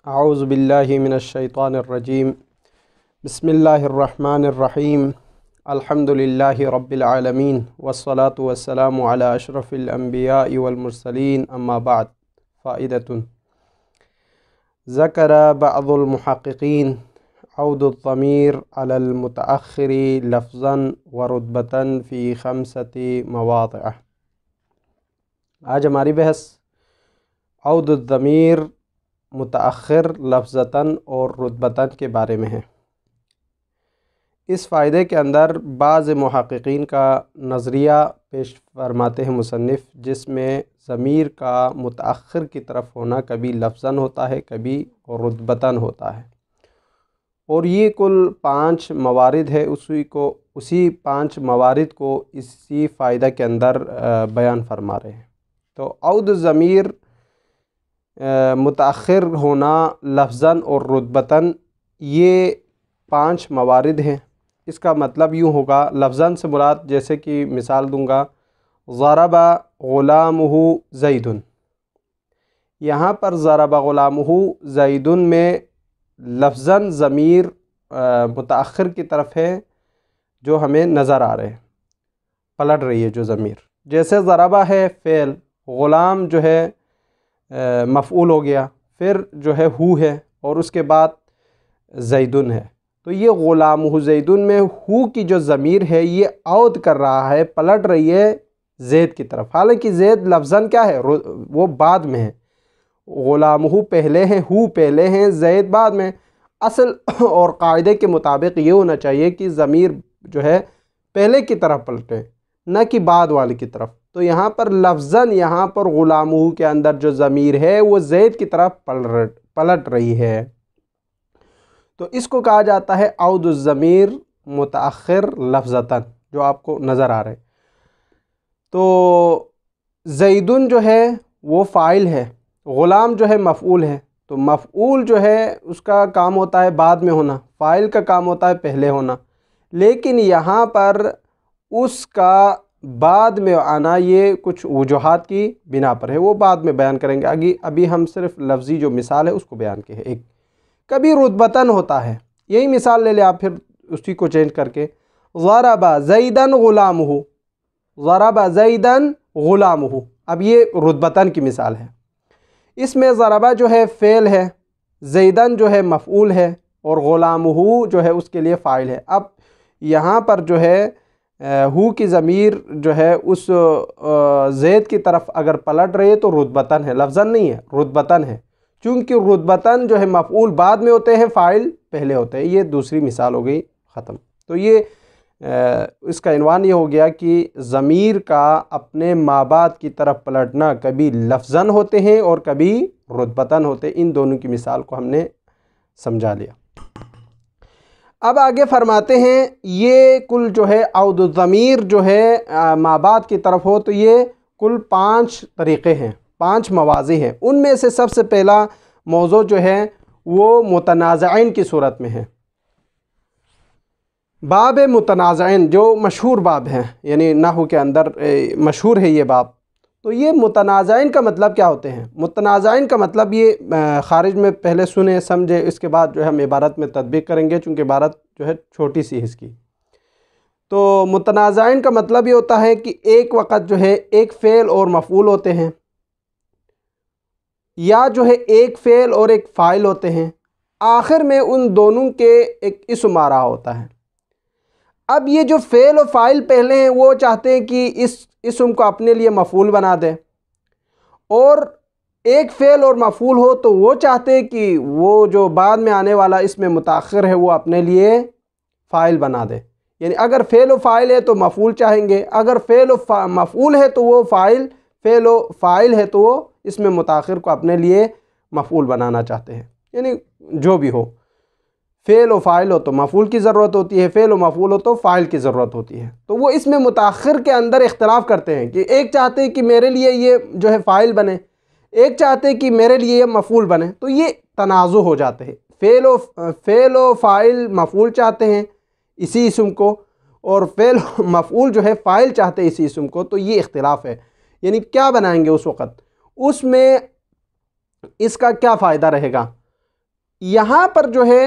औज़ु बिल्लाहि मिनश्शैतानिर्रजीम। बिस्मिल्लाहिर्रहमानिर्रहीम। अल्हम्दुलिल्लाहि रब्बिल आलमीन वस्सलातु वस्सलामु अला अशरफिल अंबियाइ वल मुरसलीन, अम्मा बाद। फ़ाइदतुन ज़करा बअदुल मुहक़्क़िक़ीन औदुल ज़मीर अलल मुतअख़्ख़िरी लफ़्ज़न व रुतबतन फ़ी ख़म्सति मवाज़िअ। आज हमारी बहस औदुल ज़मीर मुतअख़्ख़िर लफ़्ज़तन और रुतबतन के बारे में है। इस फ़ायदे के अंदर बाज़ मुहक़्क़िक़ीन का नज़रिया पेश फरमाते हैं मुसन्निफ़, जिसमें ज़मीर का मुतअख़्ख़िर की तरफ होना कभी लफ़्ज़न होता है, कभी रुतबतन होता है, और ये कुल 5 मवारिद है। उसी 5 मवारिद को इसी फ़ायदा के अंदर बयान फरमा रहे हैं। तो औद ज़मीर मुतअख़्ख़िर होना लफ़्ज़न और रुतबतन, ये 5 मवारिद हैं। इसका मतलब यूँ होगा, लफ़्ज़न से मुराद, जैसे कि मिसाल दूँगा, ज़रबा ग़ुलामुहु ज़ैदुन। यहाँ पर ज़रबा ग़ुलामुहु ज़ैदुन में लफ़्ज़न ज़मीर मुतअख़्ख़िर की तरफ है, जो हमें नज़र आ रहे हैं, पलट रही है जो ज़मीर। जैसे ज़रबा है फ़ेल, ग़ुलाम जो है मफ़ऊल हो गया, फिर जो है हु है, और उसके बाद ज़ैदुन है। तो ये ग़ुलामुहु ज़ैदुन में हु की जो ज़मीर है ये औद कर रहा है, पलट रही है ज़ैद की तरफ। हालांकि ज़ैद लफ्ज़न क्या है, वो बाद में है। ग़ुलामुहु पहले हैं, हु पहले हैं, ज़ैद बाद में। असल और कायदे के मुताबिक ये होना चाहिए कि ज़मीर जो है पहले की तरफ पलटे, न कि बाद वाले की तरफ। तो यहाँ पर लफ्ज़न, यहाँ पर ग़ुलामुहु के अंदर जो ज़मीर है वो ज़ैद की तरफ पलट रही है। तो इसको कहा जाता है औदुल ज़मीर मुतअख़्ख़िर लफ़्ज़तन, जो आपको नज़र आ रहे। तो ज़ैदुन जो है वो फ़ाइल है, ग़ुलाम जो है मफ़ऊल है। तो मफ़ऊल जो है उसका काम होता है बाद में होना, फ़ाइल का काम होता है पहले होना। लेकिन यहाँ पर उसका बाद में आना ये कुछ वजूहात की बिना पर है, वो बाद में बयान करेंगे। अभी हम सिर्फ लफ्ज़ी जो मिसाल है उसको बयान की है। एक कभी रुतबतन होता है, यही मिसाल ले ले आप, फिर उसी को चेंज करके ज़रबा ज़ैदन ग़ुलामुहु, ज़रबा ज़ैदन ग़ुलामुहु। अब ये रुतबतन की मिसाल है। इसमें ज़रबा जो है फ़ेल है, ज़ैदन जो है मफ़ऊल है, और ग़ुलामुहु जो है उसके लिए फ़ाइल है। अब यहाँ पर जो है हु की ज़मीर जो है उस ज़ैद की तरफ अगर पलट रही है तो रुतबतन है, लफ्ज़न नहीं है, रुतबतन है। चूँकि रुतबतन जो है मफ़ऊल बाद में होते हैं, फ़ाइल पहले होते हैं। ये दूसरी मिसाल हो गई, ख़त्म। तो ये इसका इन्वान ये हो गया कि ज़मीर का अपने माबाद की तरफ पलटना कभी लफ्ज़न होते हैं और कभी रुतबतन होते हैं। इन दोनों की मिसाल को हमने समझा लिया। अब आगे फरमाते हैं, ये कुल जो है औदुल ज़मीर जो है माबाद की तरफ हो, तो ये कुल 5 तरीक़े हैं, 5 मवाज़ी हैं। उनमें से सबसे पहला मौज़ू जो है वो मुतनाज़िन की सूरत में है। बाब मुतनाज़िन जो मशहूर बाब है, यानी नहू के अंदर मशहूर है ये बाब। तो ये मुतनाज़िन का मतलब क्या होते हैं? मुतनाज़िन का मतलब ये ख़ारिज में पहले सुने समझे, इसके बाद जो है हम इबारत में तदबीक करेंगे, चूँकि इबारत जो है छोटी सी है इसकी। तो मुतनाज़िन का मतलब ये होता है कि एक वक़्त जो है एक फ़ेल और मफ़ऊल होते हैं, या जो है एक फ़ेल और एक फ़ाइल होते हैं, आखिर में उन दोनों के एक इस्म आ रहा होता है। अब ये जो फ़ेल और फ़ाइल पहले हैं वो चाहते हैं कि इस इस्म को अपने लिए मफ़ऊल बना दें, और एक फ़ेल और मफ़ऊल हो तो वो चाहते हैं कि वो जो बाद में आने वाला इसमें मुतअख़्ख़िर है वो अपने लिए फ़ाइल बना दे। यानी अगर फ़ेल और फ़ाइल है तो मफ़ऊल चाहेंगे, अगर फ़ेल और मफ़ऊल है तो वो फ़ेल और फ़ाइल है तो वो इसमें मुतअख़्ख़िर को अपने लिए मफ़ऊल बनाना चाहते हैं। यानी जो भी हो, फ़ेल और फ़ाइल हो तो मफ़ऊल की ज़रूरत होती है, फ़ेल और मफ़ऊल हो तो फ़ाइल की ज़रूरत होती है। तो वो इसमें मुतअख़्ख़िर के अंदर इख्तिलाफ़ करते हैं कि एक चाहते हैं कि मेरे लिए ये जो है फ़ाइल बने, एक चाहते हैं कि मेरे लिए ये मफ़ऊल बने। तो ये तनाज़ुअ हो जाते हैं। फ़ेल और फ़ाइल मफ़ऊल चाहते हैं इसी इस्म को, और फ़ेल मफ़ऊल जो है फ़ाइल चाहते हैं इसी इस्म को। तो ये इख्तिलाफ़ है। यानी क्या बनाएंगे उस वक़्त, उसमें इसका क्या फ़ायदा रहेगा? यहाँ पर जो है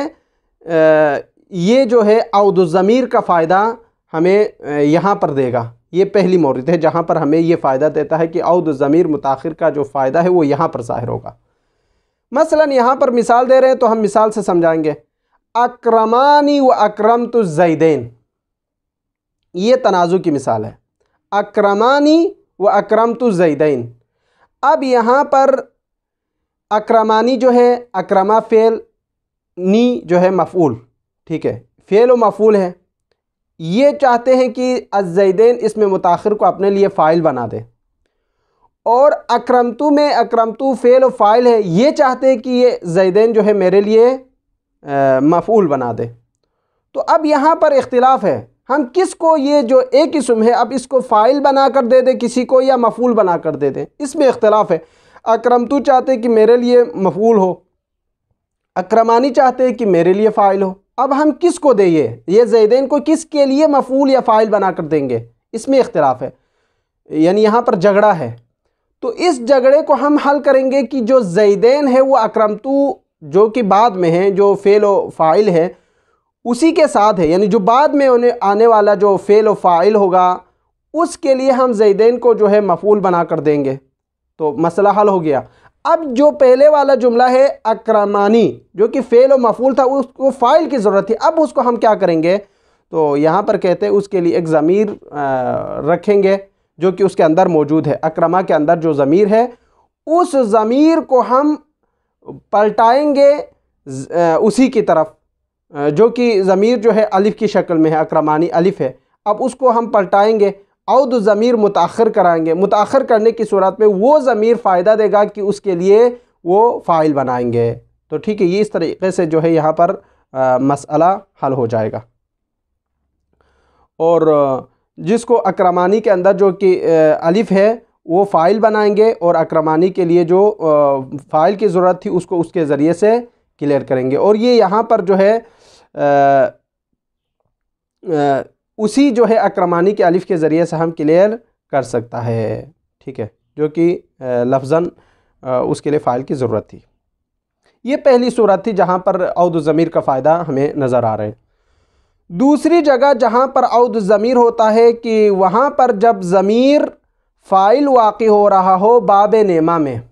ये जो है औद ज़मीर का फ़ायदा हमें यहाँ पर देगा। ये पहली मौरिद है जहाँ पर हमें ये फ़ायदा देता है कि औद ज़मीर मुताखिर का जो फ़ायदा है वो यहाँ पर ज़ाहिर होगा। मसलन यहाँ पर मिसाल दे रहे हैं तो हम मिसाल से समझाएंगे। अक्रमानी व अक्रमतु ज़ैदैन, ये तनाज़ु की मिसाल है। अक्रमानी व अक्रमतु ज़ैदैन। अब यहाँ पर अक्रमानी जो है, अक्रमा फ़ेल, नी जो है मफ़ऊल, ठीक है, फ़ेल व मफ़ऊल है। ये चाहते हैं कि अज़्ज़ैदैन इसमें मुताखिर को अपने लिए फ़ाइल बना दे, और अक्रमतु में अक्रमतु फ़ेल व फ़ाइल है, ये चाहते हैं कि ये ज़ैदैन जो है मेरे लिए मफ़ऊल बना दे। तो अब यहाँ पर इख्तिलाफ़ है, हम किसको, ये जो एक इस्म है अब इसको फ़ाइल बना कर दे दे किसी को या मफ़ऊल बना कर दे दें, इसमें इख्तिलाफ़ है। अक्रमतु चाहते हैं कि मेरे लिए मफ़ऊल हो, अक्रमानी चाहते हैं कि मेरे लिए फ़ाइल हो। अब हम किसको दें, ये ज़ैदैन को किसके लिए मफ़ऊल या फ़ाइल बना कर देंगे, इसमें इख्तिलाफ़ है, यानी यहाँ पर झगड़ा है। तो इस झगड़े को हम हल करेंगे कि जो ज़ैदैन है वो अक्रमतु जो कि बाद में है, जो फ़ेल व फ़ाइल है उसी के साथ है, यानी जो बाद में उन्हें आने वाला जो फ़ेल व फ़ाइल होगा उसके लिए हम ज़ैदैन को जो है मफ़ऊल बना कर देंगे, तो मसला हल हो गया। अब जो पहले वाला जुमला है अक्रमानी जो कि फ़ेल व मफ़ऊल था, उसको फ़ाइल की ज़रूरत थी, अब उसको हम क्या करेंगे, तो यहाँ पर कहते हैं उसके लिए एक ज़मीर रखेंगे जो कि उसके अंदर मौजूद है। अक्रमा के अंदर जो ज़मीर है उस ज़मीर को हम पलटाएंगे उसी की तरफ, जो कि ज़मीर जो है अलिफ़ की शक्ल में है, अक्रमानी अलिफ़ है। अब उसको हम पलटाएंगे, औद ज़मीर मुताखिर कराएंगे, मुताखिर करने की सूरत में वो ज़मीर फ़ायदा देगा कि उसके लिए वो फ़ाइल बनाएंगे। तो ठीक है, ये इस तरीके से जो है यहाँ पर मसला हल हो जाएगा। और जिसको अक्रमानी के अंदर जो कि अलिफ़ है वो फ़ाइल बनाएंगे, और अक्रमानी के लिए जो फ़ाइल की ज़रूरत थी उसको उसके ज़रिए से क्लियर करेंगे। और ये यहाँ पर जो है उसी जो है अक्रमानी के अलिफ़ के ज़रिए से हम क्लियर कर सकता है, ठीक है, जो कि लफ्ज़न उसके लिए फ़ाइल की ज़रूरत थी। ये पहली सूरत थी जहाँ पर औद ज़मीर का फ़ायदा हमें नज़र आ रहा है। दूसरी जगह जहाँ पर औद ज़मीर होता है कि वहाँ पर जब ज़मीर फ़ाइल वाक़ई हो रहा हो बाब नेमा में,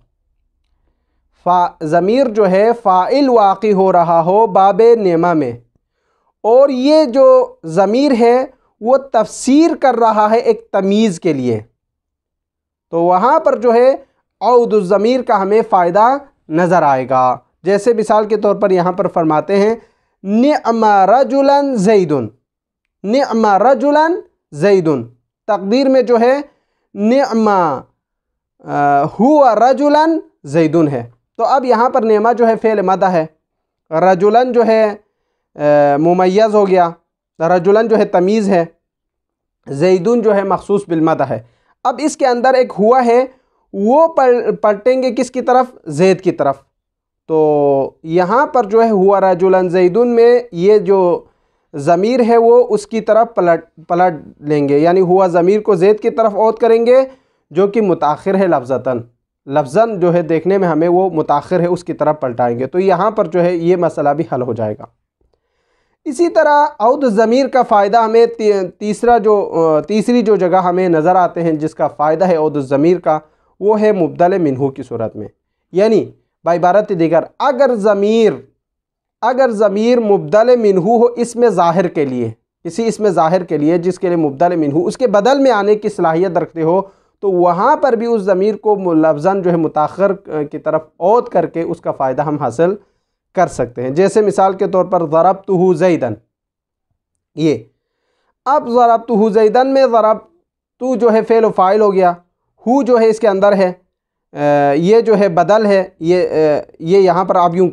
ज़मीर जो है फ़ाइल वाक़ई हो रहा हो बाब नेमा में, और ये जो ज़मीर है वो तफसीर कर रहा है एक तमीज़ के लिए, तो वहाँ पर जो है औद ज़मीर का हमें फ़ायदा नज़र आएगा। जैसे मिसाल के तौर पर यहाँ पर फरमाते हैं निअमा रजुलन ज़ैदुन, निअमा रजुलन ज़ैदुन, तकदीर में जो है निअमा हुआ रजुलन ज़ैदुन है। तो अब यहाँ पर नेमा जो है फ़ेल मदा है, रजुलन जो है मुमय्यज़ हो गया, रजुलन जो है तमीज़ है, ज़ैदुन जो है मखसूस बिलमदा है। अब इसके अंदर एक हुआ है, वो पलटेंगे किसकी तरफ, ज़ैद की तरफ। तो यहाँ पर जो है हुआ रजुलन ज़ैदुन में ये जो ज़मीर है वो उसकी तरफ पलट लेंगे, यानी हुआ ज़मीर को ज़ैद की तरफ औद करेंगे जो कि मुताखिर है लफ्ज़तन, लफ्ज़न जो है देखने में हमें वो मुताखिर है उसकी तरफ पलटाएंगे। तो यहाँ पर जो है ये मसला भी हल हो जाएगा। इसी तरह औद ज़मीर का फ़ायदा हमें तीसरी जो जगह हमें नज़र आते हैं जिसका फ़ायदा है औद ज़मीर का, वो है मुब्दल मिन्हू की सूरत में। यानी बाइबारत दीगर अगर ज़मीर मुब्दल मिन्हू हो इसमें ज़ाहिर के लिए, किसी इसमें ज़ाहिर के लिए जिसके लिए मुब्दल मिन्हू उसके बदल में आने की सलाहियत रखते हो, तो वहाँ पर भी उस ज़मीर को लफ्ज़न जो है मुताखिर की तरफ औद करके उसका फ़ायदा हम हासिल कर सकते हैं। जैसे मिसाल के तौर पर ज़रबतुहु ज़ैदन, ये अब ज़रबतुहु ज़ैदन में ज़रबतु जो है फ़ेल व फ़ाइल हो गया, हु जो है इसके अंदर है, ये जो है बदल है, ये यहाँ पर आप यूँ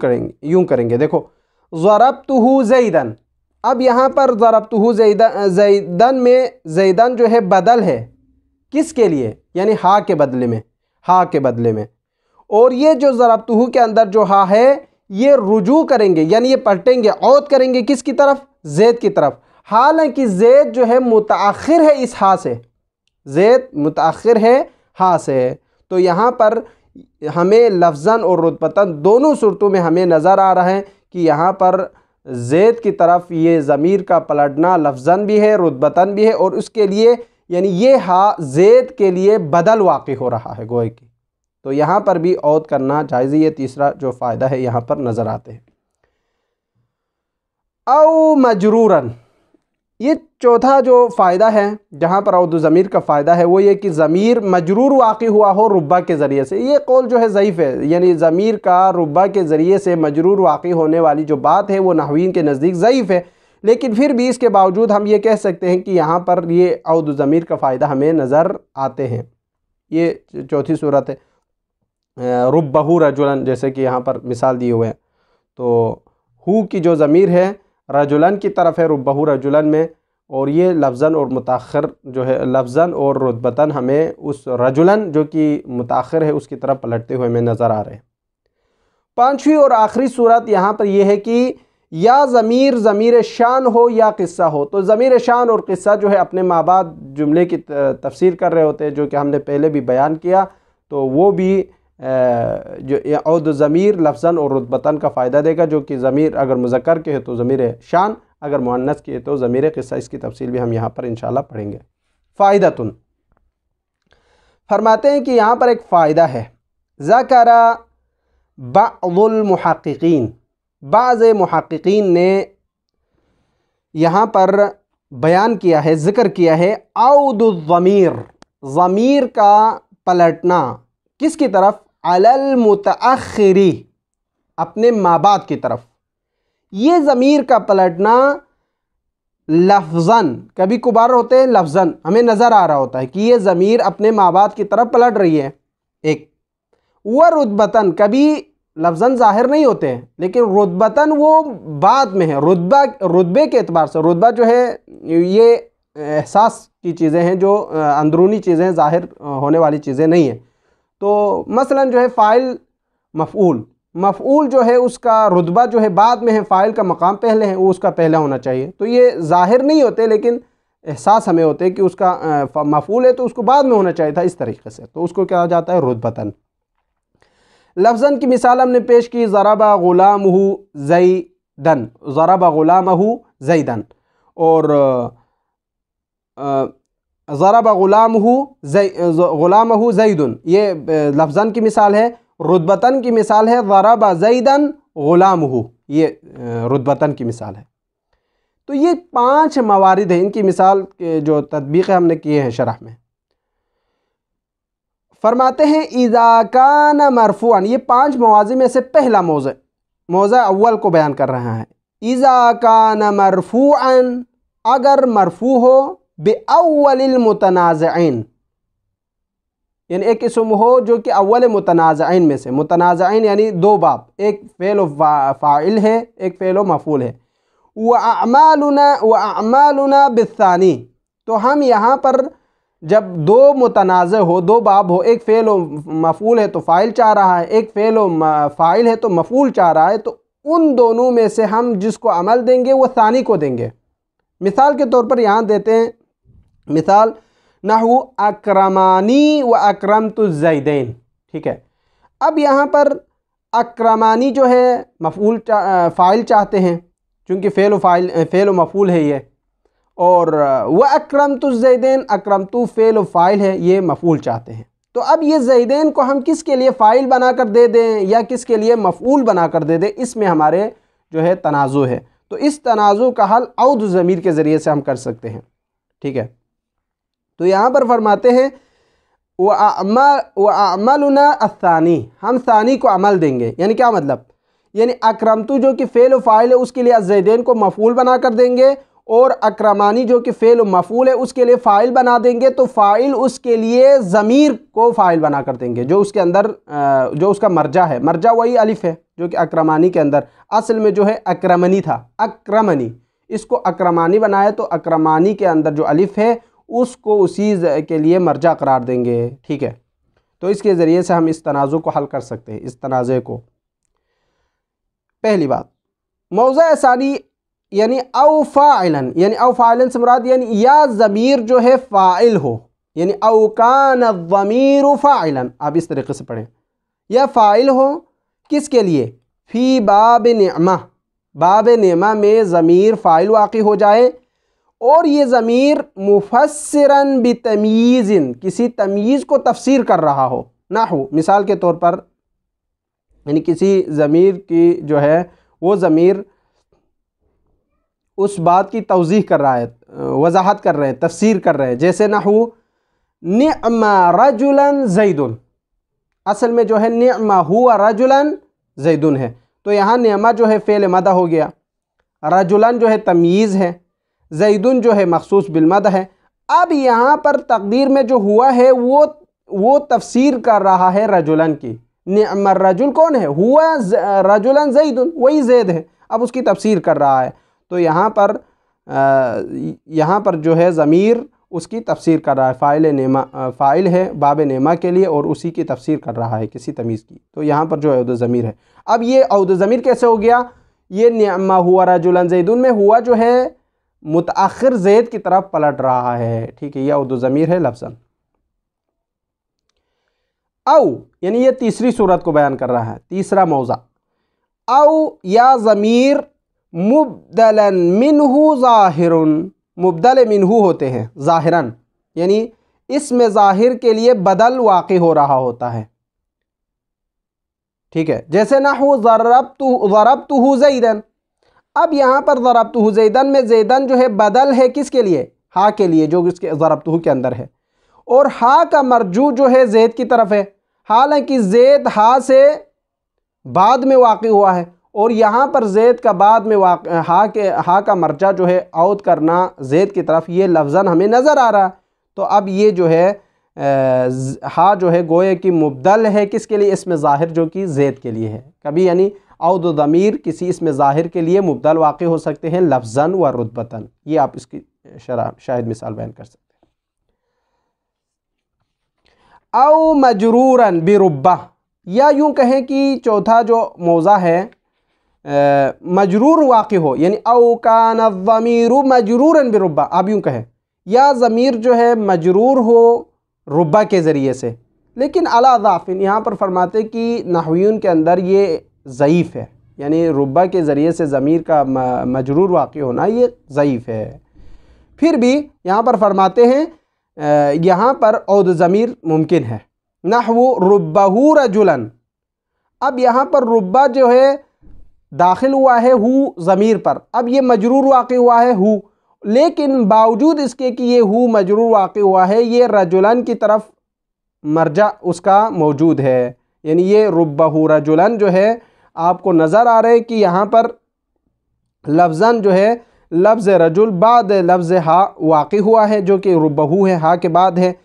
करेंगे देखो ज़रबतुहु ज़ैदन। अब यहाँ पर ज़रबतुहु ज़ैदन में ज़ैदन जो है बदल है किसके लिए, यानी हा के बदले में, और ये जो ज़रबतुहु के अंदर जो हा है ये रुजू करेंगे, यानी ये पलटेंगे, औद करेंगे किसकी तरफ, ज़ैद की तरफ। हालांकि ज़ैद जो है मुताखिर है इस हा से, ज़ैद मुताखिर है हा से। तो यहाँ पर हमें लफ्ज़न और रुतबतन दोनों सूरतों में हमें नज़र आ रहा है कि यहाँ पर ज़ैद की तरफ ये ज़मीर का पलटना लफ्ज़न भी है, रुतबतन भी है, और उसके लिए यानी ये हा ज़ैद के लिए बदल वाक़ई हो रहा है गोए की। तो यहाँ पर भी औद करना जायज़। ये तीसरा जो फ़ायदा है यहाँ पर नज़र आते हैं। औ मजरूरन, ये चौथा जो फ़ायदा है जहाँ पर औद ज़मीर का फ़ायदा है वो ये कि ज़मीर मजरूर वाक़ई हुआ हो रुब्बा के ज़रिए से। ये कौल जो है ज़ईफ़ है, यानी ज़मीर का रुब्बा के ज़रिए से मजरूर वाक़ई होने वाली जो बात है वो नहवीन के नज़दीक ज़ईफ़ है, लेकिन फिर भी इसके बावजूद हम ये कह सकते हैं कि यहाँ पर ये औद ज़मीर का फ़ायदा हमें नज़र आते हैं। ये चौथी सूरत है। रुब्बहू रजुलन, जैसे कि यहाँ पर मिसाल दिए हुए हैं, तो हु की जो ज़मीर है रजुलन की तरफ है रुब्बहू रजुलन में, और ये लफ्ज़न और मुताख़िर जो है लफ्ज़न और रुतबतन हमें उस रजुलन जो कि मुताख़िर है उसकी तरफ पलटते हुए हमें नज़र आ रहे हैं। पाँचवीं और आखिरी सूरत यहाँ पर यह है कि या ज़मीर शान हो या क़िस्सा हो। तो ज़मीर शान और क़िस्सा जो है अपने माँ बाप जुमले की तफसीर कर रहे होते हैं, जो कि हमने पहले भी बयान किया। तो वो भी जो औद ज़मीर लफ्ज़न और रुतबतन का फ़ायदा देगा, जो कि ज़मीर अगर मुज़क्कर के है तो ज़मीर शान, अगर मुअन्नस की है तो ज़मीर क़िस्सा। इसकी तफसील भी हम यहाँ पर इंशाअल्लाह पढ़ेंगे। फ़ायदतुन, फरमाते हैं कि यहाँ पर एक फ़ायदा है। ज़करा बअदुल मुहक़्क़ीन, बाज़ मुहक़्क़ीन ने यहाँ पर बयान किया है, ज़िक्र किया है औदुल ज़मीर, ज़मीर का पलटना किसकी तरफ? अलल मुतअख़्खिरी, अपने माँ बाप की तरफ। ये ज़मीर का पलटना लफ्ज़न, कभी कुबार होते हैं लफ्ज़न, हमें नज़र आ रहा होता है कि ये ज़मीर अपने माँ बाप की तरफ पलट रही है एक। व रुतबतन, कभी लफ्ज़न ज़ाहिर नहीं होते हैं लेकिन रुतबतन वो बाद में है, रुतबे के एतबार से। रुतबा जो है ये एहसास की चीज़ें हैं, जो अंदरूनी चीज़ें, ज़ाहिर होने वाली चीज़ें नहीं हैं। तो मसलन जो है फ़ाइल मफ़ऊल जो है उसका रुतबा जो है बाद में है, फ़ाइल का मकाम पहले है, वो उसका पहला होना चाहिए। तो ये ज़ाहिर नहीं होते लेकिन एहसास हमें होते हैं कि उसका मफ़ऊल है तो उसको बाद में होना चाहिए था, इस तरीके से। तो उसको क्या जाता है? रुतबतन। लफ्ज़न की मिसाल हमने पेश की, ज़रबा ग़ुलामुहु ज़ैदन, ज़रबा ग़ुलामुहु ज़ैदन, और ज़रबा ग़ुलामुहु ज़ैदुन, ये लफ्ज़न की मिसाल है। रुतबतन की मिसाल है ज़रबा ज़ैदन ग़ुलामुहु, ये रुतबतन की मिसाल है। तो ये 5 मवारिद हैं, इनकी मिसाल के जो तत्बीक़ हमने किए हैं शरह में। फरमाते हैं इज़ा कान मरफ़ूअन, ये 5 मवाज़ी में से पहला मौज़ा अव्वल को बयान कर रहा है। इज़ा कान मरफ़ूअन, अगर मरफ़ू हो बिअव्वलिल मुतनाज़िइन, यानी एक इसम हो जो कि अव्वल मुतनाज़िइन में से, मुतनाज़िइन यानी 2 बाब, एक फ़ेल फ़ाइल है, एक फ़ेल मफ़ऊल है। व अअमालुना बिस्सानी, तो हम यहाँ पर जब 2 मुतनाज़ हो, 2 बाब हो, एक फ़ेल मफ़ऊल है तो फ़ाइल चाह रहा है, एक फ़ेल फ़ाइल है तो मफ़ऊल चाह रहा है, तो उन दोनों में से हम जिसको अमल देंगे वो सानी को देंगे। मिसाल के तौर पर यहाँ देते हैं मिसाल, नहू अक्रमानी व अक्रमतु ज़ैदैन। ठीक है, अब यहाँ पर अक्रमानी जो है मफ़ऊल फ़ाइल चाहते हैं, चूँकि फ़ेल व मफ़ऊल है ये, और वह अक्रमतु ज़ैदैन, अक्रमतु फ़ेल फ़ाइल है, ये मफ़ऊल चाहते हैं। तो अब ये ज़ैदैन को हम किसके लिए फ़ाइल बनाकर दे दें या किसके लिए मफ़ऊल बनाकर दे दें, इसमें हमारे जो है तनाज़ु है। तो इस तनाज़ु का हल औद ज़मीर के ज़रिए से हम कर सकते हैं। ठीक है, तो यहाँ पर फरमाते हैं व अअमालुना अस्सानी, हम सानी को अमल देंगे। यानी क्या मतलब? यानी अक्रमतु जो कि फ़ेल व फ़ाइल है उसके लिए ज़ैदैन को मफ़ऊल बना कर देंगे, और अक्रमानी जो कि फ़ेल मफ़ऊल है उसके लिए फ़ाइल बना देंगे। तो फ़ाइल उसके लिए ज़मीर को फ़ाइल बना कर देंगे, जो उसके अंदर जो उसका मर्जा है, मर्जा वही अलिफ़ है जो कि अक्रमानी के अंदर असल में जो है अक्रमनी था, अक्रमनी, इसको अक्रमानी बनाया तो अक्रमानी के अंदर जो अलिफ़ है उसको उसी के लिए मर्जा करार देंगे। ठीक है, तो इसके ज़रिए से हम इस तनाज़ु को हल कर सकते हैं, इस तनाज़े को। पहली बात, मौज़ा सानी यानी औ फ़ाइलन, यानी औ फ़ाइलन से मुराद यानी या ज़मीर जो है फ़ाइल हो, यानी औ कान ज़मीर फ़ाइलन। आप इस तरीक़े से पढ़ें, या फ़ाइल हो किसके लिए? फ़ी बाब निअमा, बाब नेमा में ज़मीर फ़ाइल वाक़ई हो जाए और ये ज़मीर मुफस्सिरन बितमीज़िन किसी तमीज़ को तफसीर कर रहा हो। नाहु मिसाल के तौर पर यानी किसी ज़मीर की जो है वो ज़मीर उस बात की तौज़ीह कर रहा है, वजाहत कर रहे हैं, तफसीर कर रहे हैं। जैसे नाहु निअमा रजुलन ज़ैदुन, असल में जो है निअमा हुआ रजुलन ज़ैदुन है, तो यहाँ निअमा जो है फ़ेल मदा हो गया, रजुलन जो है तमीज़ है, ज़ैदुन जो है मखसूस बिलमद है। अब यहाँ पर तकदीर में जो हुआ है वो तफसीर कर रहा है रजुलन की। निअमा रजुल कौन है? हुआ रजुलन ज़ैदुन, वही ज़ैद है, अब उसकी तफसीर कर रहा है। तो यहाँ पर जो है ज़मीर उसकी तफसीर कर रहा है, फ़ाइल है बाब नेमा के लिए और उसी की तफसीर कर रहा है किसी तमीज़ की। तो यहाँ पर जो औद ज़मीर है, अब ये औद ज़मीर कैसे हो गया? ये निअमा हुआ रजुलन ज़ैदुन में हुआ जो है मुतअख़िर ज़ैद की तरफ पलट रहा है। ठीक है, यह औद ज़मीर है लफ्ज़न। औ यानी ये तीसरी सूरत को बयान कर रहा है, तीसरा मौज़ा। औ या ज़मीर मुब्दलन मिन्हु ज़ाहिरुन, मुब्दल मिन्हु होते हैं ज़ाहिरन, यानी इसमें ज़ाहिर के लिए बदल वाक़ई हो रहा होता है। ठीक है, जैसे नाहु ज़रबतुहु ज़ैदन, अब यहाँ पर ज़रबतुहु ज़ैदन में ज़ैदन जो है बदल है किसके लिए? हा के लिए, जो इसके ज़रबतुहु के अंदर है, और हा का मरजू जो है ज़ैद की तरफ है, हालांकि ज़ैद हा से बाद में वाक़ई हुआ है और यहाँ पर ज़ैद का बाद में हा का मर्जा जो है औद करना ज़ैद की तरफ, ये लफ्ज़न हमें नज़र आ रहा है। तो अब ये जो है हा जो है गोए की मुब्दल है किसके लिए? इसमें ज़ाहिर जो कि ज़ैद के लिए है। कभी यानी औद ज़मीर किसी इसमें ज़ाहिर के लिए मुब्दल वाक़ई हो सकते हैं लफ्ज़न व रुतबतन। ये आप इसकी शायद मिसाल बयान कर सकते हैं। औ मजरूरन बिरुब्बा, या यूँ कहें कि चौथा जो मौज़ा है मजरूर वाक़ई हो, यानी औ कान ज़मीरु मजरूरन बिरुब्बा। आप यूँ कहें या ज़मीर जो है मजरूर हो रुब्बा के ज़रिए से, लेकिन अला ज़ाफ़िन, यहाँ पर फरमाते कि नहवियुन के अंदर ये ज़ईफ़ है, यानी रुब्बा के ज़रिए से ज़मीर का मजरूर वाक़ई होना ये ज़ईफ़ है। फिर भी यहाँ पर फरमाते हैं यहाँ पर औद ज़मीर मुमकिन है। नहवु रुब्बहु रजुलन, अब यहाँ पर रुब्बा जो है दाखिल हुआ है हु ज़मीर पर, अब ये मजरूर वाक़ई हुआ है हु, लेकिन बावजूद इसके कि ये हु मजरूर वाक़ई हुआ है, ये रजुलन की तरफ मर्जा उसका मौजूद है। यानी ये रुब्बहु रजुलन जो है आपको नज़र आ रहा है कि यहाँ पर लफ्ज़न जो है लफ्ज़ रजुल बाद लफ्ज़ हा वाक़ई हुआ है जो कि रुब्बहु है, हा के बाद है,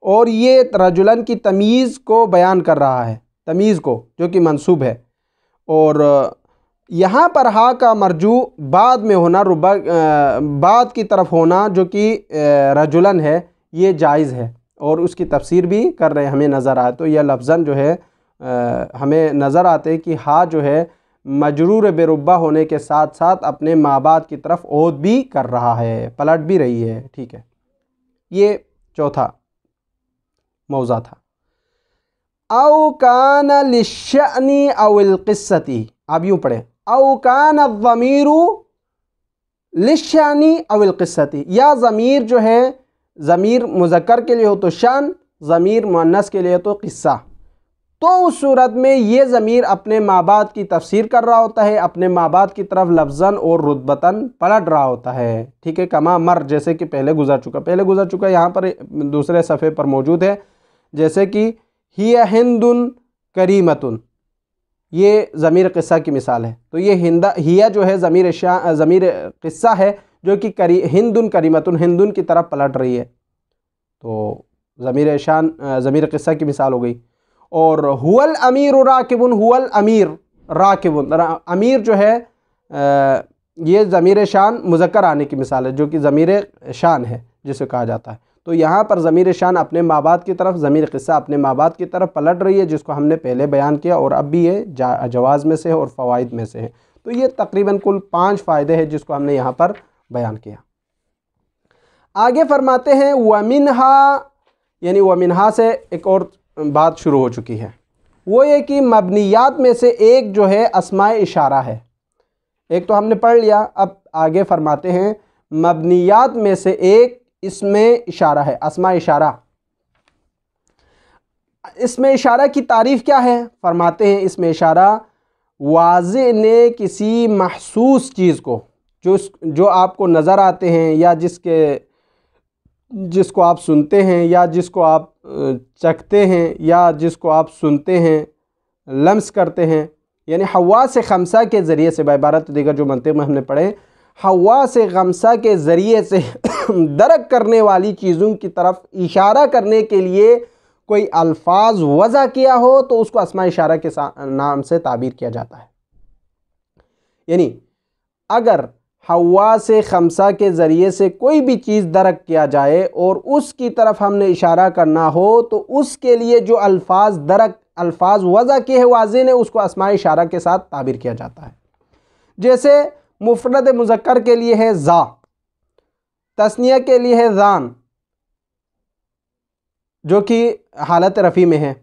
और ये रजुलन की तमीज़ को बयान कर रहा है, तमीज़ को जो कि मंसूब है। और यहाँ पर हा का मरजू बाद में होना, रुब्बा बाद की तरफ होना जो कि रजुलन है, ये जायज़ है और उसकी तफसीर भी कर रहे हैं, हमें नज़र आए। तो यह लफ्ज़न जो है हमें नज़र आते हैं कि हा जो है मजरूर बेरुब्बा होने के साथ साथ अपने माँ बाप की तरफ औद भी कर रहा है, पलट भी रही है। ठीक है, ये चौथा मौज़ा था। औ कान लिश्शअनी अविल क़िस्सती, आप यूँ पढ़ें औ कान ज़मीरु लिश्शअनी अविल क़िस्सती, या ज़मीर जो है ज़मीर मुज़क्कर के लिए हो तो शान, ज़मीर मुअन्नस के लिए तो क़िस्सा, तो उस सूरत में ये ज़मीर अपने माँ बाप की तफसीर कर रहा होता है, अपने माँ बाप की तरफ लफ्ज़न और रुतबतन पलट रहा होता है। ठीक है, कमा मर, जैसे कि पहले गुजर चुका यहाँ पर दूसरे सफ़े पर मौजूद है, जैसे कि हिया हिंदुन करीमतुन, ये ज़मीर क़िस्सा की मिसाल है। तो ये हिया जो है ज़मीर क़िस्सा है जो कि हिंदुन करीमतुन, हिंदुन की तरफ पलट रही है, तो ज़मीर शान ज़मीर क़िस्सा की मिसाल हो गई। और हुवल अमीर राकिबुन, हुवल अमीर राकिबुन, अमीर जो है ये ज़मीर शान मुज़क्कर आने की मिसाल है जो कि ज़मीर शान है जिसे कहा जाता है। तो यहाँ पर ज़मीर शान अपने माँ बाप की तरफ, ज़मीर क़िस्सा अपने माँ बाप की तरफ पलट रही है, जिसको हमने पहले बयान किया और अब भी ये जवाज़ में से है और फ़वाइद में से है। तो ये तकरीबन कुल 5 फ़ायदे हैं जिसको हमने यहाँ पर बयान किया। आगे फरमाते हैं वमिनहा, यानी वमिनहा से एक और बात शुरू हो चुकी है, वो ये कि मबनियात में से एक जो है अस्माए इशारा है। एक तो हमने पढ़ लिया, अब आगे फरमाते हैं मबनियात में से एक इसमें इशारा है, अस्मा इशारा। इसमें इशारा की तारीफ़ क्या है? फरमाते हैं इसमें इशारा वाज़े ने किसी महसूस चीज़ को, जो आपको नज़र आते हैं या जिसको आप सुनते हैं या जिसको आप चखते हैं या जिसको आप सुनते हैं, लम्स करते हैं, यानी हवा से खमसा के ज़रिए से, बाइबारत दीगर जो मंतिक़ में हमने पढ़े, हवा से खमसा के ज़रिए से दरक करने वाली चीज़ों की तरफ इशारा करने के लिए कोई अल्फाज वज़ा किया हो तो उसको अस्मा इशारा के नाम से ताबीर किया जाता है। यानी अगर हवा से खमसा के ज़रिए से कोई भी चीज़ दरक किया जाए और उसकी तरफ हमने इशारा करना हो तो उसके लिए जो अल्फाज वज़ा किए हैं वाज़े ने, उसको अस्मा इशारा के साथ ताबीर किया जाता है। जैसे मुफ़रद मुज़क्कर के लिए है ज़ा, तस्निया के लिए है ज़ान जो कि हालत रफ़ी में है,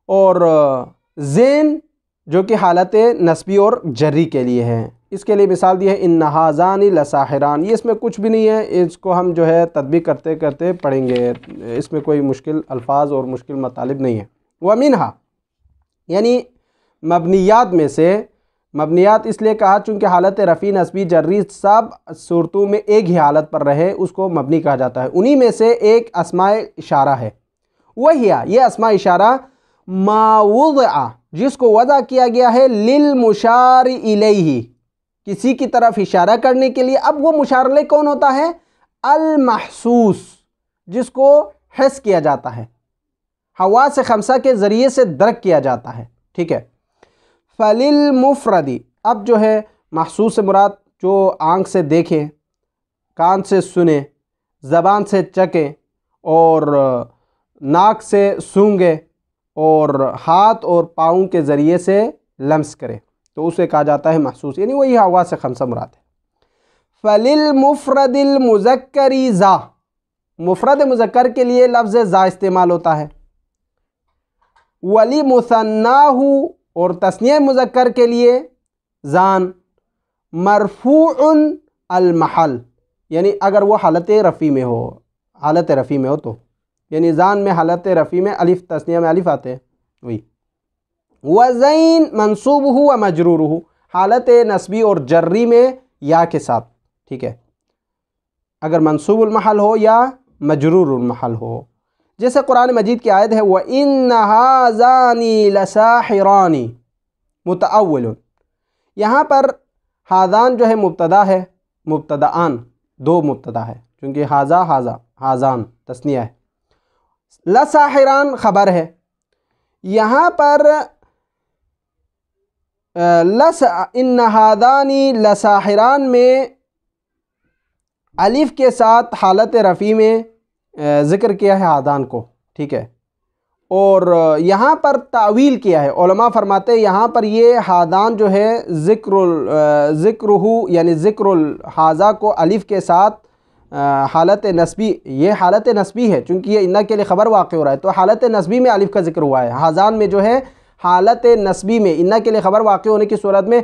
और ज़ेन जो कि हालत नस्बी और जर्री के लिए है। इसके लिए मिसाल दी है इन्ना हाज़ानी लसाहिरान। ये इसमें कुछ भी नहीं है, इसको हम जो है तदबीक करते करते पढ़ेंगे, इसमें कोई मुश्किल अल्फाज और मुश्किल मतालिब नहीं है। व मिनहा यानी मबनियात में से, मबनियात इसलिए कहा चूँकि हालत रफ़ी नस्बी जर्री सब सूरतों में एक ही हालत पर रहे, उसको मबनी कहा जाता है। उन्हीं में से एक अस्माए इशारा है। वही ये अस्मा इशारा मावुज़अ, जिसको वज़ा किया गया है लिल मुशार इलैहि, किसी की तरफ इशारा करने के लिए। अब वो मुशार इलैहि कौन होता है? अल महसूस, जिसको हिस किया जाता है, हवा से खमसा के ज़रिए से दरक किया जाता है। ठीक है। फलिल मुफरदी, अब जो है महसूस से मुराद जो आँख से देखें, कान से सुने, ज़बान से चखें और नाक से सूंघे और हाथ और पाँव के ज़रिए से लम्स करे, तो उसे कहा जाता है महसूस, यानी वही हवा से खमसा मुराद है। फलिल मुफरदिल मुज़क्करी ज़ा, मुफरद मुज़क्कर के लिए लफ्ज़ ज़ा इस्तेमाल होता है। वली मुसन्नाहु, और तस्निया मुज़क्कर के लिए ज़ान। मरफूउन अल महल, यानी अगर वो हालत रफ़ी में हो, हालत रफ़ी में हो तो, यानी ज़ान में हालत रफ़ी में अलिफ, तस्निया में अलिफ आते हैं वही। वज़ैन मंसूबहु व मजरूरहु, हालत नस्बी और जर्री में या के साथ। ठीक है, अगर मंसूबुल महल हो या मजरूरुल महल हो। जैसे कुरान मजीद की आयत है व इन्ना हाज़ानी लसाहिरानी मुतअव्विलुन, यहाँ पर हाज़ान जो है मुब्तदा है, मुब्तदाआन, दो मुब्तदा है, क्योंकि हाज़ा हाज़ा हाज़ान तस्निया है, लसाहिरान ख़बर है। यहाँ पर इन्ना हाज़ानी लसाहिरान में अलिफ के साथ हालत रफ़ी में ज़िक्र किया है हादान को। ठीक है, और यहाँ पर तावील किया है। उलमा फरमाते हैं यहाँ पर ये हादान जो है ज़िक्रुहु यानी ज़िक्रुल हाज़ा को अलिफ के साथ हालत नस्बी, ये हालत नस्बी है चूँकि ये इन्ना के लिए ख़बर वाक़ हो रहा है, तो हालत नस्बी में अलिफ का ज़िक्र हुआ है। हाज़ान में जो है हालत नस्बी में इन्ना के लिए ख़बर वाक़ होने की सूरत में,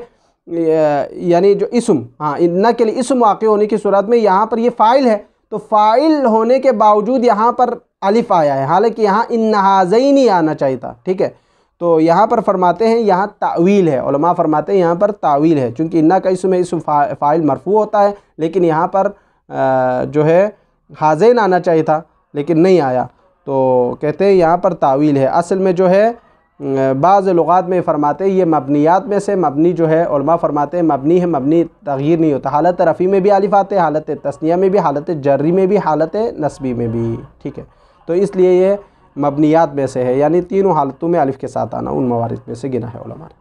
यानी जो इस्म, हाँ, इन्ना के लिए इस्म वाक़ होने की सूरत में यहाँ पर ये फ़ाइल है, तो फ़ाइल होने के बावजूद यहाँ पर अलिफ आया है, हालांकि यहाँ इन्ना हाज़ैनी आना चाहिए था। ठीक है, तो यहाँ पर फरमाते हैं यहाँ तावील है, उलमा फरमाते हैं यहाँ पर तावील है, चूँकि इन्ना का इस्म है, इस्म फ़ाइल मरफ़ू होता है, लेकिन यहाँ पर जो है हाज़ैन आना चाहिए था लेकिन नहीं आया, तो कहते हैं यहाँ पर तावील है। असल में जो है बाज़ लुगात में फरमाते हैं ये मबनियात में से मबनी जो है, उलमा फरमाते हैं मबनी है, मबनी तग़यीर नहीं होता। हालत रफ़ी में भी अलिफ आते हैं, हालत तस्निया में भी, हालत जर्री में भी, हालत नस्बी में भी। ठीक है, तो इसलिए ये मबनियात में से है, यानी तीनों हालतों में अलिफ के साथ आना उन मवारिद में से गिना है उलमा ने।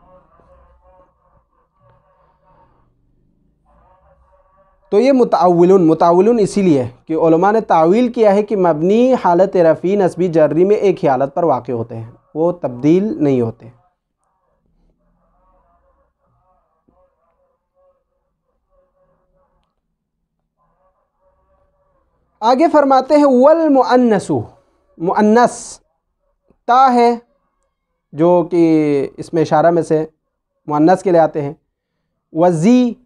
तो ये मुताविलुन इसीलिए कि उलमा ने तावील किया है कि मबनी हालत रफ़ी नस्बी जर्री में एक ही हालत पर वाक़ होते हैं, वो तब्दील नहीं होते। आगे फरमाते हैं वल मुअन्नसु, मुअन्नस ता है जो कि इसमें इशारा में से मुअन्नस के लिए आते हैं, वज़ी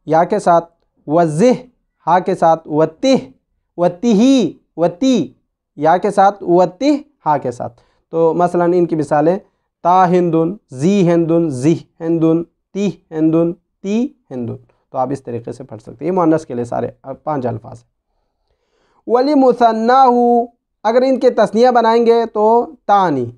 या के साथ, वज़िह हा के साथ, वतिह वतिही वती या के साथ, वतिह हा के साथ। तो मसलन इनकी मिसालें ता हिंदुन, जी हिंदुन, जिह हिंदुन, ती हिंदुन, ती हिंदुन। तो आप इस तरीके से पढ़ सकते हैं। ये मुअन्नस के लिए सारे 5 अल्फाज हैं। वली मुसन्नाहु, अगर इनके तस्निया बनाएंगे तो तानी,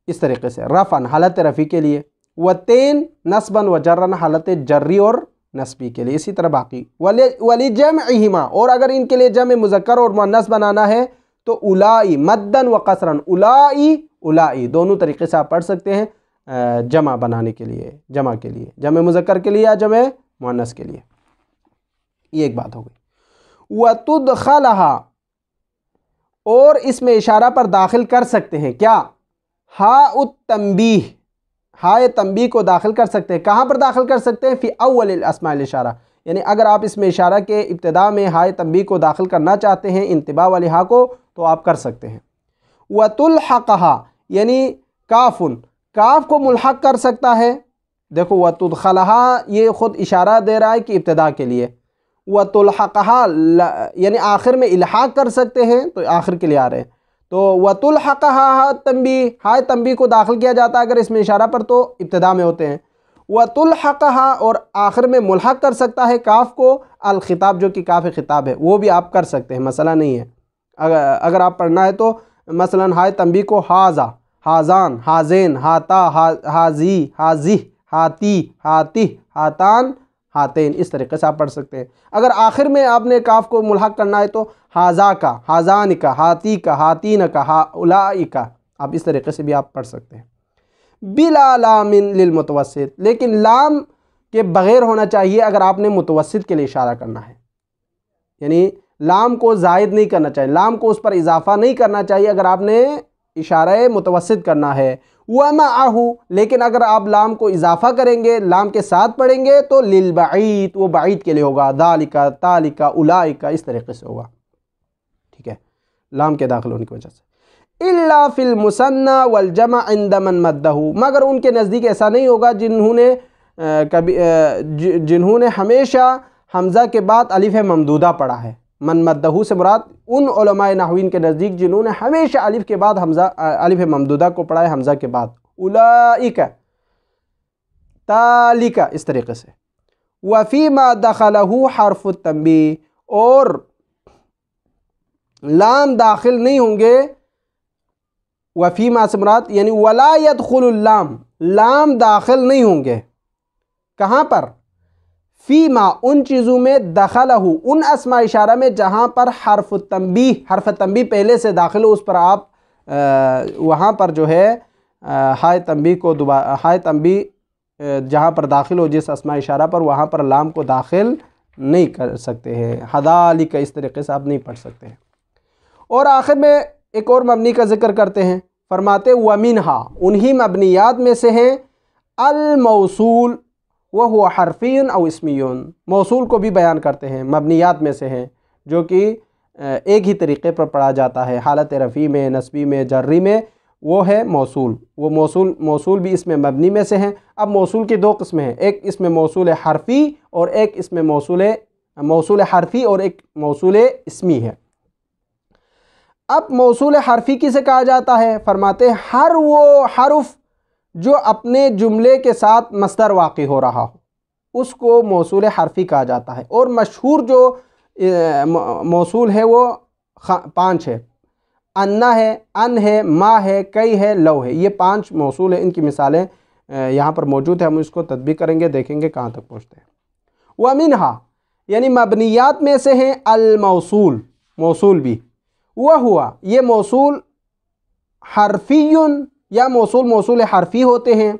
इस तरीके से रफ़न हालत रफ़ी के लिए, वतेन नस्बन व जर्रन हालत जर्री और नस्बी के लिए। इसी तरह बाकी वली जमअहिमा, और अगर इनके लिए जम मुज़क्कर और मुअन्नस बनाना है तो उलाई मद्दन व कसरन, उलाई उलाई दोनों तरीके से आप पढ़ सकते हैं जमा बनाने के लिए, जमा के लिए, जम मुज़क्कर के लिए या जम मुअन्नस के लिए। ये एक बात हो गई। वतुदखलहा, और इसमें इशारा पर दाखिल कर सकते हैं क्या, हा उत तंबीह, हाय तंबीह को दाखिल कर सकते हैं। कहाँ पर दाखिल कर सकते हैं, फ़ी अव्वल अस्माइल इशारा, यानी अगर आप इसमें इशारा के इब्तिदा में हाय तंबीह को दाखिल करना चाहते हैं, इंतिबा वाली हा को, तो आप कर सकते हैं। वतुल्हक़हा, यानी काफ़ुन, काफ को मुल्हक़ कर सकता है। देखो वतुदखलहा ये ख़ुद इशारा दे रहा है कि इब्तिदा के लिए, वतुल्हक़हा यानी आखिर में इल्हाक़ कर सकते हैं, तो आखिर के लिए आ रहे हैं। तो वतुल्हक़हा तंबीह, हाय तंबीह को दाखिल किया जाता है अगर इसमें इशारा पर, तो इब्तिदा में होते हैं। वतुल्हक़हा, और आखिर में मुल्हक़ कर सकता है काफ को अल खिताब, जो कि काफ खिताब है, वो भी आप कर सकते हैं, मसला नहीं है। अगर आप पढ़ना है तो मसलन हाय तंबीह को हाजा, हाजान, हाजेन, हाता, हाजी, हाजी, हाती, हाती, हातान, हातेन, इस तरीके से आप पढ़ सकते हैं। अगर आखिर में आपने काफ को मुल्हक़ करना है तो हाजा का, हाजान का, हाती का, हातीन का, हाउलाई का, आप इस तरीके से भी आप पढ़ सकते हैं। बिला लामिन लिल मुतवस्सित, लेकिन लाम के बग़ैर होना चाहिए अगर आपने मुतवस्सित के लिए इशारा करना है, यानी लाम को ज़ायद नहीं करना चाहिए, लाम को उस पर इजाफ़ा नहीं करना चाहिए अगर आपने इशारा मुतवस्सित करना है। वमाअहु, लेकिन अगर आप लाम को इजाफ़ा करेंगे, लाम के साथ पढ़ेंगे, तो लिल बईद, वो बईद के लिए होगा, दालिका, तालिका, उलाइका, इस तरीके से होगा। ठीक है, लाम के दाखिल होने की वजह से। इल्ला फिल मुसन्ना वल जमा इंद मन मद्दहु, मगर उनके नज़दीक ऐसा नहीं होगा जिन्होंने हमेशा हमज़ा के बाद अलिफ ममदूदा पढ़ा है। मन मद्दहु से मुराद उन उलमाए नहवीन के नज़दीक जिन्होंने हमेशा अलिफ के बाद हमज़ा, अलिफ ममदूदा को पढ़ा है हमज़ा के बाद, उलाइका, तालिका, इस तरीके से। वफ़ीमा दखलहु हर्फ़ु तंबीह, और लाम दाखिल नहीं होंगे, वफ़ीमा से मुराद यानी वला यदखुलुल लाम, लाम दाखिल नहीं होंगे कहाँ पर, फ़ीमा उन चीज़ों में, दखलहु उन अस्मा इशारा में जहाँ पर हर्फ़ तंबीह पहले से दाखिल हो, उस पर आप वहाँ पर जो है हाय तंबीह को दोबारा, हाय तंबीह जहाँ पर दाखिल हो जिस अस्मा इशारा पर, वहाँ पर लाम को दाखिल नहीं कर सकते हैं। हदालिका, इस तरीके से आप नहीं पढ़ सकते हैं। और आखिर में एक और मबनी का जिक्र करते हैं, फरमाते वमिनहा, उन्हीं मबनियात में से हैं अल मौसूल वह हुआ हरफ़ियुन औ इस्मियुन, मौसूल को भी बयान करते हैं, मबनियात में से हैं जो कि एक ही तरीक़े पर पढ़ा जाता है, हालत रफ़ी में, नस्बी में, जर्री में, वो है मौसूल। वो मौसूल भी इसमें मबनी में से हैं। अब मौसूल की 2 किस्में हैं, एक इसमें मौसूल हरफ़ी और एक इसमें मौसूल हरफ़ी और एक मौसूल इस्मी है। अब मौसूल हरफ़ी किसे कहा जाता है, फरमाते हर वो हर्फ जो अपने जुमले के साथ मस्दर वाक़ई हो रहा हो, उसको मौसूल हरफ़ी कहा जाता है। और मशहूर जो मौसूल है वो 5 है, अन्ना है, अन है, मा है, कई है, लो है, ये 5 मौसूल है। इनकी मिसालें यहाँ पर मौजूद है, हम इसको तदबीक करेंगे, देखेंगे कहाँ तक पहुँचते हैं। व मिनहा यानी मबनियात में से हैं अल मौसूल, मौसूल भी, वह हुआ ये मौसूल हरफ़ियुन या मौसूल हरफ़ी होते हैं,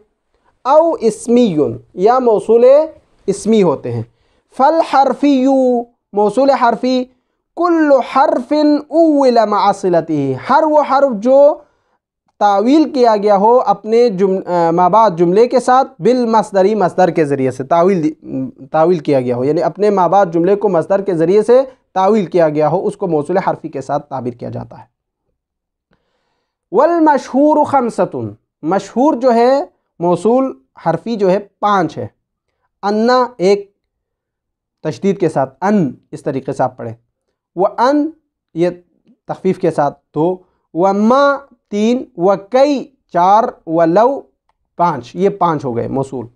औ इस्मियुन या मौसूल इस्मी होते हैं। फल हरफ़ियु मौसूल हरफ़ी कुल्लु हरफ़िन उव्विल मअ सिलतिही, हर वो हर्फ जो तावील किया गया हो अपने माबाद जुमले के साथ, बिल मस्दरी मस्दर के ज़रिए से तावील किया गया हो, यानी अपने माबाद जुमले को मस्दर के ज़रिए से तावील किया गया हो, उसको मौसूल हरफ़ी के साथ ताबीर किया जाता है। वल मशहूर खमसतुन, मशहूर जो है मौसूल हरफ़ी जो है 5 है। अन्ना एक तशदीद के साथ, अन इस तरीके से आप पढ़ें। व अन ये तखफीफ के साथ 2, व मा 3, व कई 4, व लव 5, ये 5 हो गए मौसूल।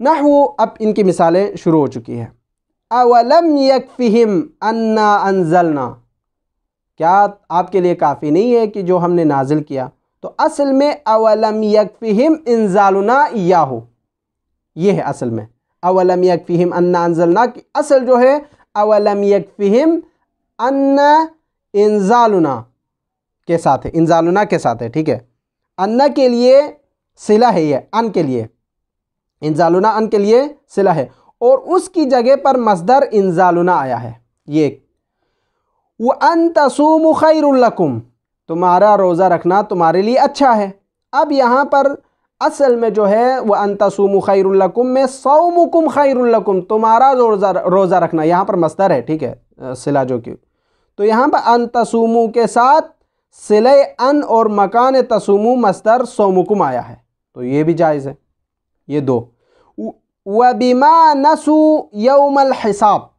नहवु, अब इनकी मिसालें शुरू हो चुकी हैं। अवलम यकफिहिम अन्ना अंजलना, क्या आपके लिए काफ़ी नहीं है कि जो हमने नाजिल किया? तो असल में अवलम यकफिहिम इंजालुना इय्याहु, ये है असल में। अवलम यकफिहिम अन्ना अंजलना की असल जो है अवलम यकफिहिम अन्ना इंजालुना के साथ है, इंजालुना के साथ है, ठीक है। अन्ना के लिए सिला है, ये अन के लिए, इंजालुना अन के लिए सिला है, और उसकी जगह पर मस्दर इंजालुना आया है। ये व अन तसूमु खैरुल लकुम, तुम्हारा रोज़ा रखना तुम्हारे लिए अच्छा है। अब यहाँ पर असल में जो है वह अन तसूमु खैरुल लकुम में सौमुकुम खैरुल लकुम, तुम्हारा रोज़ा रखना, यहाँ पर मस्दर है, ठीक है, सिला जो की। तो यहाँ पर अन तसूमु के साथ सिले अन और मकान तसूमु मस्दर सौमुकुम आया है, तो ये भी जायज़ है। ये 2। व बिमा नसू यौमल हिसाब,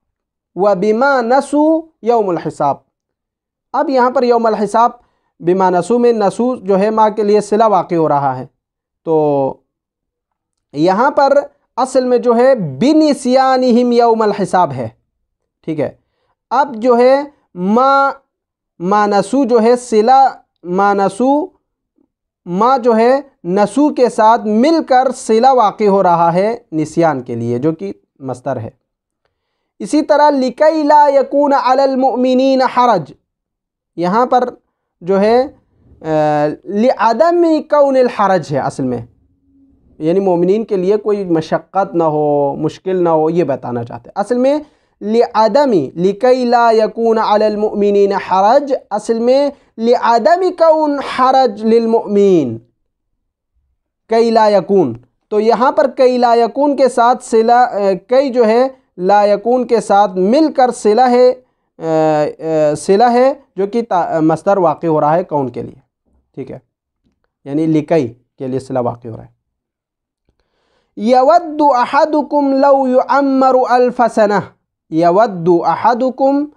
व बिमा नसू यौमुल हिसाब। अब यहाँ पर यौमुल हिसाब बिमा नसू में नसू जो है माँ के लिए सिला वाक़ई हो रहा है, तो यहाँ पर असल में जो है बिनिस्यानिहिम यौमुल हिसाब है, ठीक है। अब जो है मा नसू जो है सिला मा नसू, माँ जो है नसू के साथ मिलकर सिला वाक़ई हो रहा है निस्यान के लिए, जो कि मस्तर है। इसी तरह लिकई ला यकून अलल मुमिनीन हरज, यहाँ पर जो है लिअदम कौनिल हरज है असल में, यानी मोमिनीन के लिए कोई मशक्क़त ना हो, मुश्किल ना हो, ये बताना चाहते हैं। असल में लिअदमी लिकई ला यकून अलल मुमिनीन हरज, असल में लिअदमी कौन हरज लिल मुमिन, कई ला यकून। तो यहाँ पर कई ला यकून के साथ सिला, कई जो है ला यकून के साथ मिलकर सिला है, सिला है जो कि मस्दर वाक़ई हो रहा है कौन के लिए, ठीक है, यानी लिकई के लिए सिला वाक़ई हो रहा है। यवद्दु अहदुकुम लौ युअम्मरु अल्फ सना, यवद्दु अहदुकुम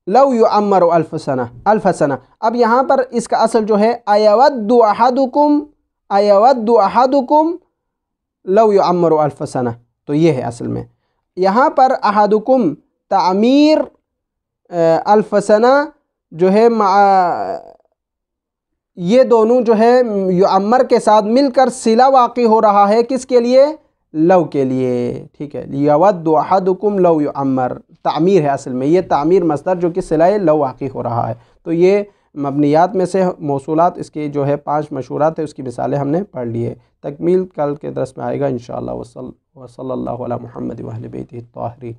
लौ युअम्मरु अल्फ सना, अल्फ सना। अब यहाँ पर इसका असल जो है अयवद्दु अहदुकुम, अयवद्दु अहदुकुम लौ युअम्मरु अल्फ सना, तो ये है असल में। यहाँ पर अहदुकुम तामीर अल्फ सना जो है ये दोनों जो है युअम्मर के साथ मिलकर सिला वाक़ई हो रहा है किसके लिए? लव के लिए, ठीक है। यवद्दु अहदुकुम लौ युअम्मर तामीर है असल में, ये तामीर मस्दर जो कि सिला लव वाक़ई हो रहा है। तो ये मबनियात में से मौसूलात इसकी जो है 5 मशहूरात है, उसकी मिसालें हमने पढ़ ली है। तकमील कल के दर्स में आएगा इंशाअल्लाह। वसल्लल्लाहु अला मुहम्मद व अहले बैतिही त्ताहिरीन।